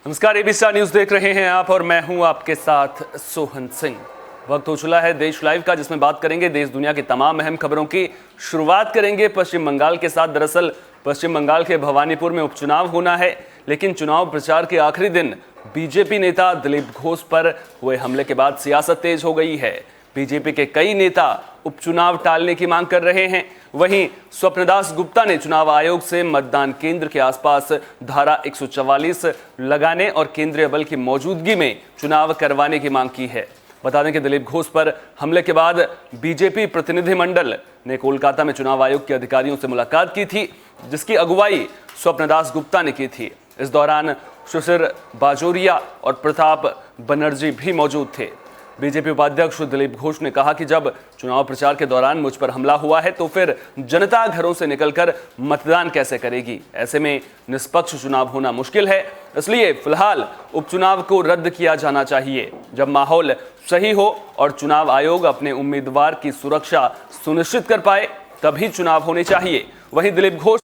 नमस्कार, AB star news देख रहे हैं आप और मैं हूं आपके साथ सोहन सिंह। वक्त हो चला है देश लाइव का, जिसमें बात करेंगे देश दुनिया की तमाम अहम खबरों की। शुरुआत करेंगे पश्चिम बंगाल के साथ। दरअसल पश्चिम बंगाल के भवानीपुर में उपचुनाव होना है, लेकिन चुनाव प्रचार के आखिरी दिन बीजेपी नेता दिलीप घोष पर हुए हमले के बाद सियासत तेज हो गई है। बीजेपी के कई नेता उपचुनाव टालने की मांग कर रहे हैं। वहीं स्वप्नदास गुप्ता ने चुनाव आयोग से मतदान केंद्र के आसपास धारा 144 लगाने और केंद्रीय बल की मौजूदगी में चुनाव करवाने की मांग की है। बता दें कि दिलीप घोष पर हमले के बाद बीजेपी प्रतिनिधिमंडल ने कोलकाता में चुनाव आयोग के अधिकारियों से मुलाकात की थी, जिसकी अगुवाई स्वप्नदास गुप्ता ने की थी। इस दौरान सुशीर बाजोरिया और प्रताप बनर्जी भी मौजूद थे। बीजेपी उपाध्यक्ष दिलीप घोष ने कहा कि जब चुनाव प्रचार के दौरान मुझ पर हमला हुआ है तो फिर जनता घरों से निकलकर मतदान कैसे करेगी। ऐसे में निष्पक्ष चुनाव होना मुश्किल है, इसलिए फिलहाल उपचुनाव को रद्द किया जाना चाहिए। जब माहौल सही हो और चुनाव आयोग अपने उम्मीदवार की सुरक्षा सुनिश्चित कर पाए तभी चुनाव होने चाहिए। वहीं दिलीप घोष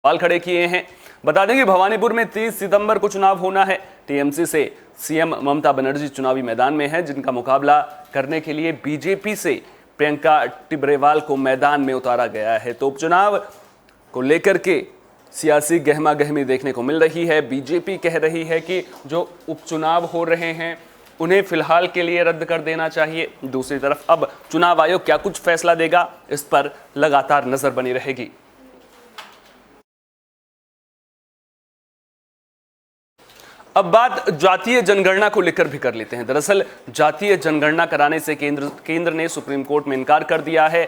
सवाल खड़े किए हैं। बता दें कि भवानीपुर में 30 सितंबर को चुनाव होना है। टीएमसी से सीएम ममता बनर्जी चुनावी मैदान में हैं, जिनका मुकाबला करने के लिए बीजेपी से प्रियंका टिब्रेवाल को मैदान में उतारा गया है। तो उपचुनाव को लेकर के सियासी गहमा गहमी देखने को मिल रही है। बीजेपी कह रही है कि जो उपचुनाव हो रहे हैं उन्हें फिलहाल के लिए रद्द कर देना चाहिए। दूसरी तरफ अब चुनाव आयोग क्या कुछ फैसला देगा, इस पर लगातार नजर बनी रहेगी। अब बात जातीय जनगणना को लेकर भी कर लेते हैं। दरअसल जातीय जनगणना कराने से केंद्र ने सुप्रीम कोर्ट में इनकार कर दिया है।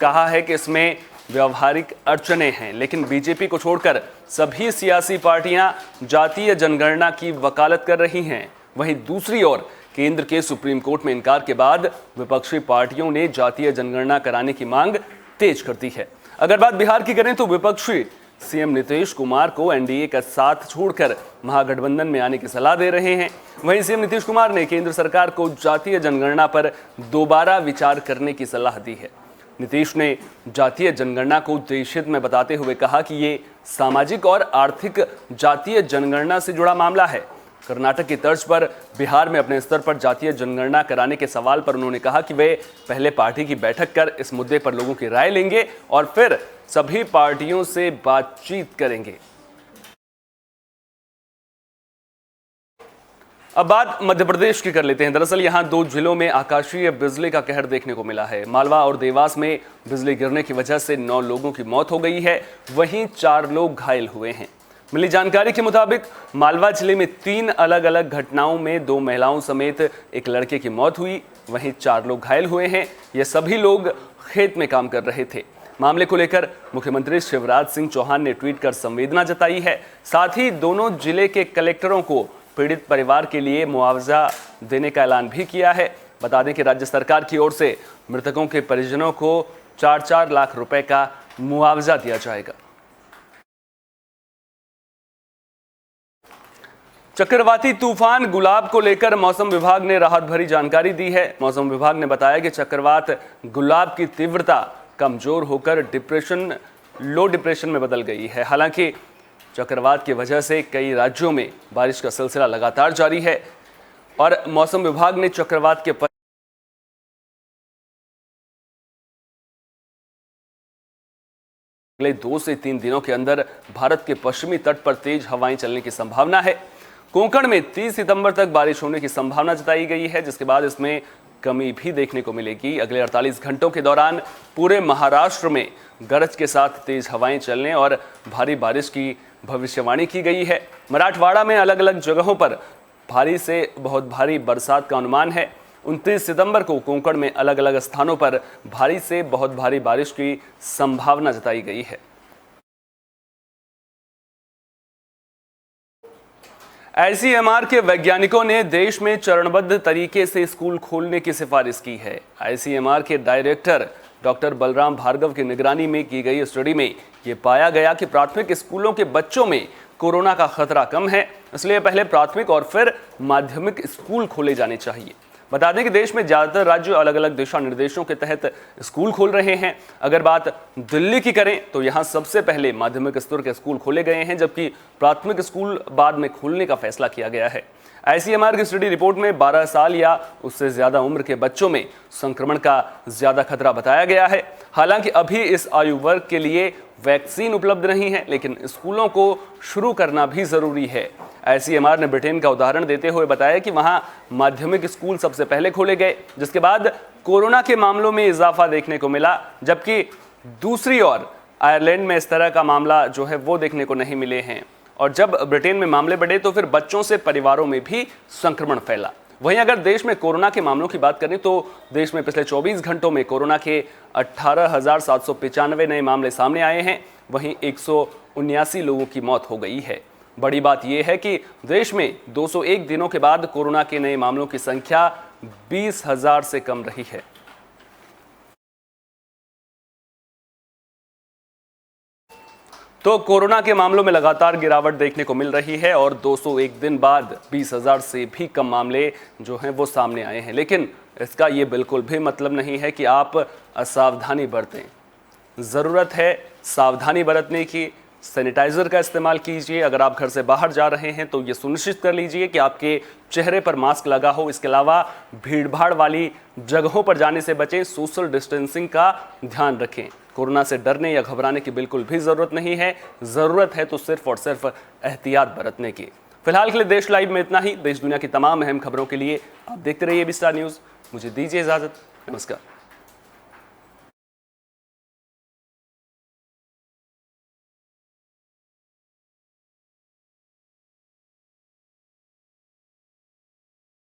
कहा है कि इसमें व्यवहारिक अड़चने हैं, लेकिन बीजेपी को छोड़कर सभी सियासी पार्टियां जातीय जनगणना की वकालत कर रही हैं। वहीं दूसरी ओर केंद्र के सुप्रीम कोर्ट में इनकार के बाद विपक्षी पार्टियों ने जातीय जनगणना कराने की मांग तेज कर दी है। अगर बात बिहार की करें तो विपक्षी सीएम नीतीश कुमार को एनडीए का साथ छोड़कर महागठबंधन में आने की सलाह दे रहे हैं। वहीं सीएम नीतीश कुमार ने केंद्र सरकार को जातीय जनगणना पर दोबारा विचार करने की सलाह दी है। नीतीश ने जातीय जनगणना को देशहित में बताते हुए कहा कि ये सामाजिक और आर्थिक जातीय जनगणना से जुड़ा मामला है। कर्नाटक की तर्ज पर बिहार में अपने स्तर पर जातीय जनगणना कराने के सवाल पर उन्होंने कहा कि वे पहले पार्टी की बैठक कर इस मुद्दे पर लोगों की राय लेंगे और फिर सभी पार्टियों से बातचीत करेंगे। अब बात मध्य प्रदेश की कर लेते हैं। दरअसल यहां 2 जिलों में आकाशीय बिजली का कहर देखने को मिला है। मालवा और देवास में बिजली गिरने की वजह से 9 लोगों की मौत हो गई है, वहीं 4 लोग घायल हुए हैं। मिली जानकारी के मुताबिक मालवा जिले में 3 अलग अलग घटनाओं में 2 महिलाओं समेत एक लड़के की मौत हुई, वहीं 4 लोग घायल हुए हैं। ये सभी लोग खेत में काम कर रहे थे। मामले को लेकर मुख्यमंत्री शिवराज सिंह चौहान ने ट्वीट कर संवेदना जताई है। साथ ही दोनों जिले के कलेक्टरों को पीड़ित परिवार के लिए मुआवजा देने का ऐलान भी किया है। बता दें कि राज्य सरकार की ओर से मृतकों के परिजनों को 4-4 लाख रुपए का मुआवजा दिया जाएगा। चक्रवाती तूफान गुलाब को लेकर मौसम विभाग ने राहत भरी जानकारी दी है। मौसम विभाग ने बताया कि चक्रवात गुलाब की तीव्रता कमजोर होकर लो डिप्रेशन में बदल गई है। हालांकि चक्रवात की वजह से कई राज्यों में बारिश का सिलसिला लगातार जारी है और मौसम विभाग ने चक्रवात के अगले 2 से 3 दिनों के अंदर भारत के पश्चिमी तट पर तेज हवाएं चलने की संभावना है। कोंकण में 30 सितंबर तक बारिश होने की संभावना जताई गई है, जिसके बाद इसमें कमी भी देखने को मिलेगी। अगले 48 घंटों के दौरान पूरे महाराष्ट्र में गरज के साथ तेज हवाएं चलने और भारी बारिश की भविष्यवाणी की गई है। मराठवाड़ा में अलग अलग जगहों पर भारी से बहुत भारी बरसात का अनुमान है। 29 सितंबर को कोंकण में अलग अलग स्थानों पर भारी से बहुत भारी बारिश की संभावना जताई गई है। आईसीएमआर के वैज्ञानिकों ने देश में चरणबद्ध तरीके से स्कूल खोलने की सिफारिश की है। आईसीएमआर के डायरेक्टर डॉक्टर बलराम भार्गव की निगरानी में की गई स्टडी में ये पाया गया कि प्राथमिक स्कूलों के बच्चों में कोरोना का खतरा कम है, इसलिए पहले प्राथमिक और फिर माध्यमिक स्कूल खोले जाने चाहिए। बता दें कि देश में ज्यादातर राज्य अलग अलग दिशा निर्देशों के तहत स्कूल खोल रहे हैं। अगर बात दिल्ली की करें तो यहां सबसे पहले माध्यमिक स्तर के स्कूल खोले गए हैं, जबकि प्राथमिक स्कूल बाद में खोलने का फैसला किया गया है। ICMR की स्टडी रिपोर्ट में 12 साल या उससे ज्यादा उम्र के बच्चों में संक्रमण का ज्यादा खतरा बताया गया है। हालांकि अभी इस आयु वर्ग के लिए वैक्सीन उपलब्ध नहीं है, लेकिन स्कूलों को शुरू करना भी जरूरी है। ICMR ने ब्रिटेन का उदाहरण देते हुए बताया कि वहां माध्यमिक स्कूल सबसे पहले खोले गए, जिसके बाद कोरोना के मामलों में इजाफा देखने को मिला, जबकि दूसरी ओर आयरलैंड में इस तरह का मामला जो है वो देखने को नहीं मिले हैं। और जब ब्रिटेन में मामले बढ़े तो फिर बच्चों से परिवारों में भी संक्रमण फैला। वहीं अगर देश में कोरोना के मामलों की बात करें तो देश में पिछले 24 घंटों में कोरोना के 18,795 नए मामले सामने आए हैं। वहीं 179 लोगों की मौत हो गई है। बड़ी बात यह है कि देश में 201 दिनों के बाद कोरोना के नए मामलों की संख्या 20,000 से कम रही है। तो कोरोना के मामलों में लगातार गिरावट देखने को मिल रही है और 201 दिन बाद 20,000 से भी कम मामले जो हैं वो सामने आए हैं। लेकिन इसका ये बिल्कुल भी मतलब नहीं है कि आप असावधानी बरतें। ज़रूरत है सावधानी बरतने की। सैनिटाइज़र का इस्तेमाल कीजिए। अगर आप घर से बाहर जा रहे हैं तो ये सुनिश्चित कर लीजिए कि आपके चेहरे पर मास्क लगा हो। इसके अलावा भीड़भाड़ वाली जगहों पर जाने से बचें। सोशल डिस्टेंसिंग का ध्यान रखें। कोरोना से डरने या घबराने की बिल्कुल भी ज़रूरत नहीं है। ज़रूरत है तो सिर्फ और सिर्फ एहतियात बरतने की। फिलहाल के लिए देश लाइव में इतना ही। देश दुनिया की तमाम अहम खबरों के लिए आप देखते रहिए AB स्टार न्यूज़। मुझे दीजिए इजाज़त। नमस्कार।